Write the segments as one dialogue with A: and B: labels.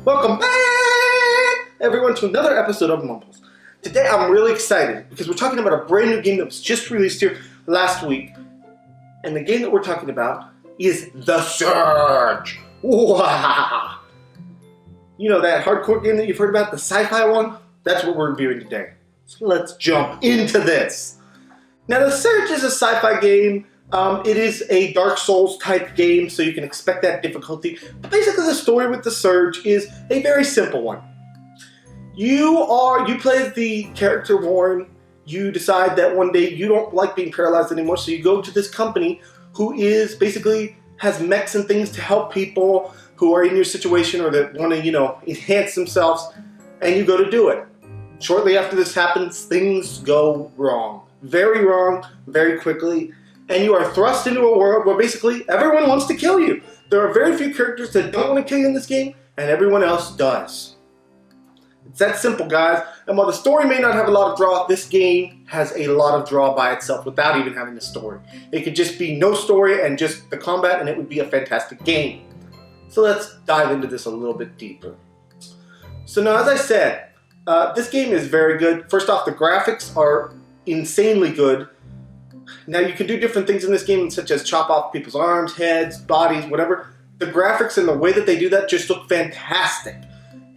A: Welcome back, everyone, to another episode of Mumbles. Today I'm really excited because we're talking about a brand new game that was just released here last week. And the game that we're talking about is The Surge. Wow! You know that hardcore game that you've heard about, the sci-fi one? That's what we're reviewing today. So let's jump into this. Now, The Surge is a sci-fi game. It is a Dark Souls type game, so you can expect that difficulty. But basically the story with The Surge is a very simple one. You play the character Warren. You decide that one day you don't like being paralyzed anymore, so you go to this company who is basically has mechs and things to help people who are in your situation or that want to, enhance themselves, and you go to do it. Shortly after this happens, things go wrong. Very quickly. And you are thrust into a world where basically everyone wants to kill you. There are very few characters that don't want to kill you in this game, and everyone else does. It's that simple, guys. And while the story may not have a lot of draw, this game has a lot of draw by itself without even having a story. It could just be no story and just the combat, and it would be a fantastic game. So let's dive into this a little bit deeper. So now, as I said, this game is very good. First off, the graphics are insanely good. Now, you can do different things in this game, such as chop off people's arms, heads, bodies, whatever. The graphics and the way that they do that just look fantastic.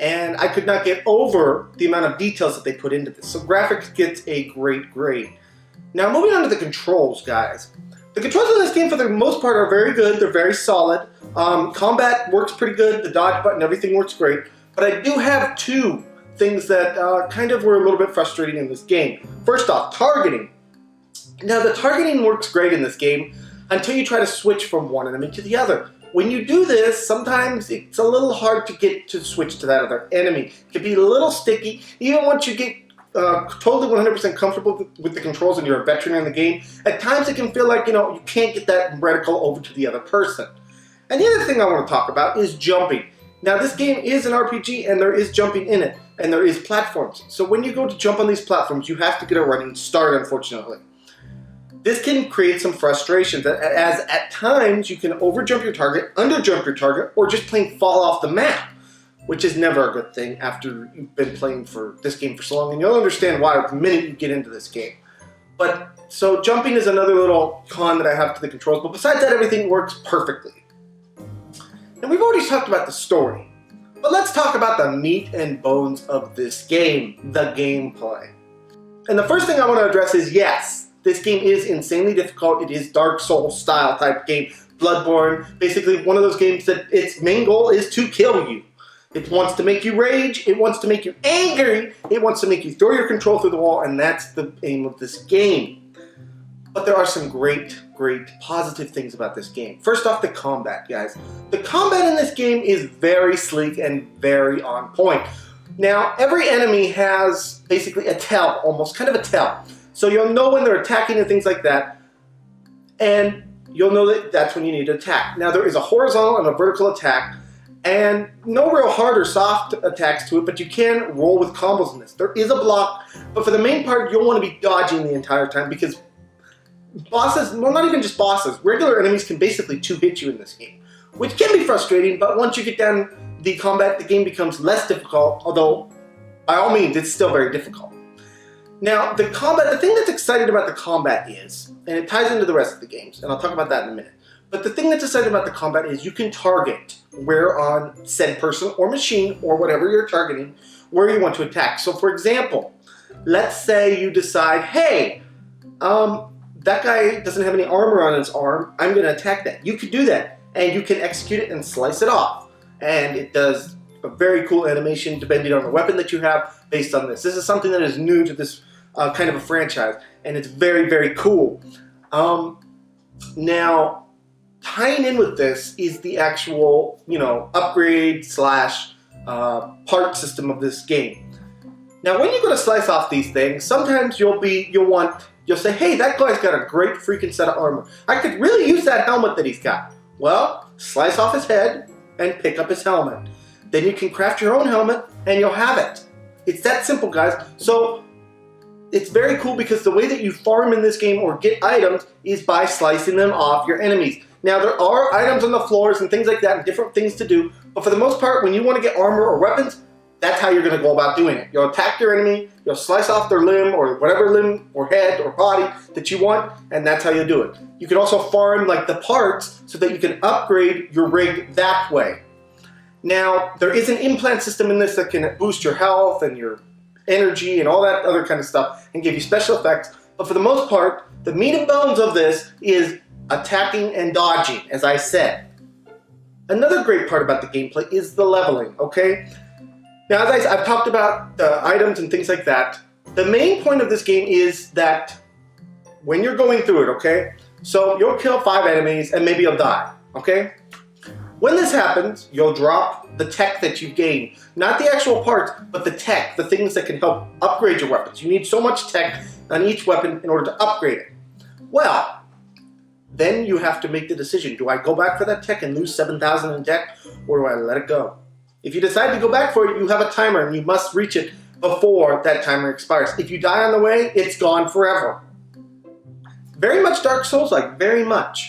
A: And I could not get over the amount of details that they put into this. So graphics gets a great grade. Now, moving on to the controls, guys. The controls in this game, for the most part, are very good. They're very solid. Combat works pretty good. The dodge button, everything works great. But I do have two things that kind of were a little bit frustrating in this game. First off, targeting. Now, the targeting works great in this game until you try to switch from one enemy to the other. When you do this, sometimes it's a little hard to get to switch to that other enemy. It can be a little sticky. Even once you get totally 100% comfortable with the controls and you're a veteran in the game, at times it can feel like, you can't get that reticle over to the other person. And the other thing I want to talk about is jumping. Now, this game is an RPG and there is jumping in it, and there is platforms. So when you go to jump on these platforms, you have to get a running start, unfortunately. This can create some frustration, as at times you can overjump your target, underjump your target, or just plain fall off the map, which is never a good thing after you've been playing for this game for so long, and you'll understand why the minute you get into this game. So jumping is another little con that I have to the controls, but besides that, everything works perfectly. Now, we've already talked about the story, but let's talk about the meat and bones of this game, the gameplay. And the first thing I want to address is, yes, this game is insanely difficult. It is Dark Souls style type game. Bloodborne, basically one of those games that its main goal is to kill you. It wants to make you rage, it wants to make you angry, it wants to make you throw your control through the wall, and that's the aim of this game. But there are some great positive things about this game. First off, the combat, guys. The combat in this game is very sleek and very on point. Now, every enemy has basically a tell, almost kind of a tell. So you'll know when they're attacking and things like that, and you'll know that that's when you need to attack. Now, there is a horizontal and a vertical attack, and no real hard or soft attacks to it, but you can roll with combos in this. There is a block, but for the main part, you'll want to be dodging the entire time because bosses, well, not even just bosses, regular enemies can basically two-hit you in this game, which can be frustrating, but once you get down the combat, the game becomes less difficult, although, by all means, it's still very difficult. Now, the combat, the thing that's exciting about the combat is, and it ties into the rest of the games, and I'll talk about that in a minute, but the thing that's exciting about the combat is you can target where on said person or machine or whatever you're targeting, where you want to attack. So, for example, let's say you decide, hey, that guy doesn't have any armor on his arm, I'm going to attack that. You can do that, and you can execute it and slice it off, and it does a very cool animation depending on the weapon that you have based on this. This is something that is new to this kind of a franchise, and it's very cool. Now, tying in with this is the actual, upgrade slash part system of this game. Now, when you go to slice off these things, sometimes you'll say, hey, that guy's got a great freaking set of armor. I could really use that helmet that he's got. Well, slice off his head and pick up his helmet. Then you can craft your own helmet and you'll have it. It's that simple, guys. So it's very cool because the way that you farm in this game or get items is by slicing them off your enemies. Now, there are items on the floors and things like that and different things to do, But for the most part, when you want to get armor or weapons, that's how you're going to go about doing it. You'll attack your enemy, you'll slice off their limb or whatever limb or head or body that you want, and that's how you do it. You can also farm like the parts so that you can upgrade your rig that way. Now, there is an implant system in this that can boost your health and your energy and all that other kind of stuff and give you special effects. But for the most part, the meat and bones of this is attacking and dodging, as I said. Another great part about the gameplay is the leveling, okay? Now, as I've talked about the items and things like that, the main point of this game is that when you're going through it, okay? So you'll kill 5 enemies and maybe you'll die, okay? When this happens, you'll drop the tech that you gain. Not the actual parts, but the tech, the things that can help upgrade your weapons. You need so much tech on each weapon in order to upgrade it. Well, then you have to make the decision. Do I go back for that tech and lose 7,000 in tech, or do I let it go? If you decide to go back for it, you have a timer and you must reach it before that timer expires. If you die on the way, it's gone forever. Very much Dark Souls like, very much.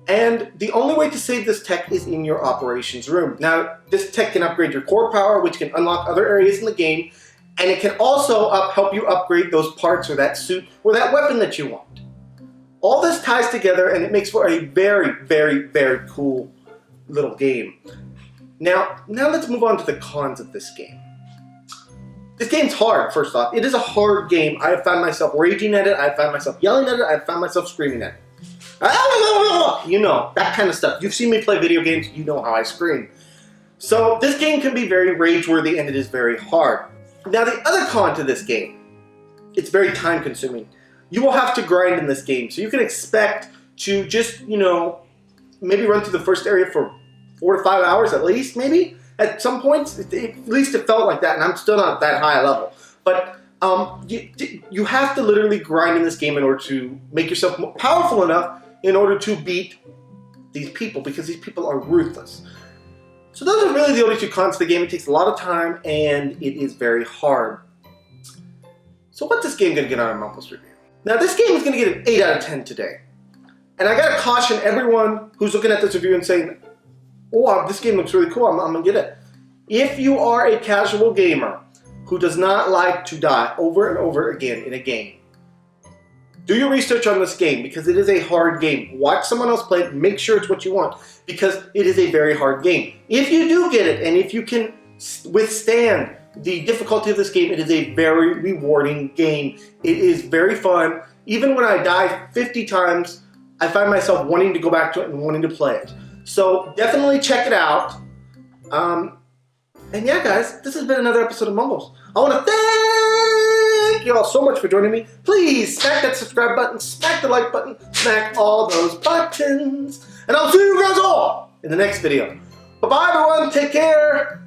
A: And the only way to save this tech is in your operations room. Now, this tech can upgrade your core power, which can unlock other areas in the game, and it can also help you upgrade those parts or that suit or that weapon that you want. All this ties together and it makes for a very, very, very cool little game. Now let's move on to the cons of this game. This game's hard, first off. It is a hard game. I have found myself raging at it. I have found myself yelling at it. I have found myself screaming at it. You know, that kind of stuff. You've seen me play video games. You know how I scream. So this game can be very rage-worthy and it is very hard. Now the other con to this game, it's very time-consuming. You will have to grind in this game. So you can expect to just, you know, maybe run through the first area for 4 to 5 hours at least, maybe. At some points, at least it felt like that, and I'm still not that high a level. But you have to literally grind in this game in order to make yourself more powerful enough in order to beat these people, because these people are ruthless. So those are really the only 2 cons to the game. It takes a lot of time, and it is very hard. So what's this game going to get on a Mumbles review? Now this game is going to get an 8 out of 10 today. And I got to caution everyone who's looking at this review and saying, oh, this game looks really cool, I'm going to get it. If you are a casual gamer who does not like to die over and over again in a game, do your research on this game, because it is a hard game. Watch someone else play it, make sure it's what you want, because it is a very hard game. If you do get it, and if you can withstand the difficulty of this game, it is a very rewarding game. It is very fun. Even when I die 50 times, I find myself wanting to go back to it and wanting to play it. So definitely check it out. And yeah, guys, this has been another episode of Mumbles. I want to thank you all so much for joining me. Please smack that subscribe button, smack the like button, smack all those buttons. And I'll see you guys all in the next video. Bye-bye, everyone. Take care.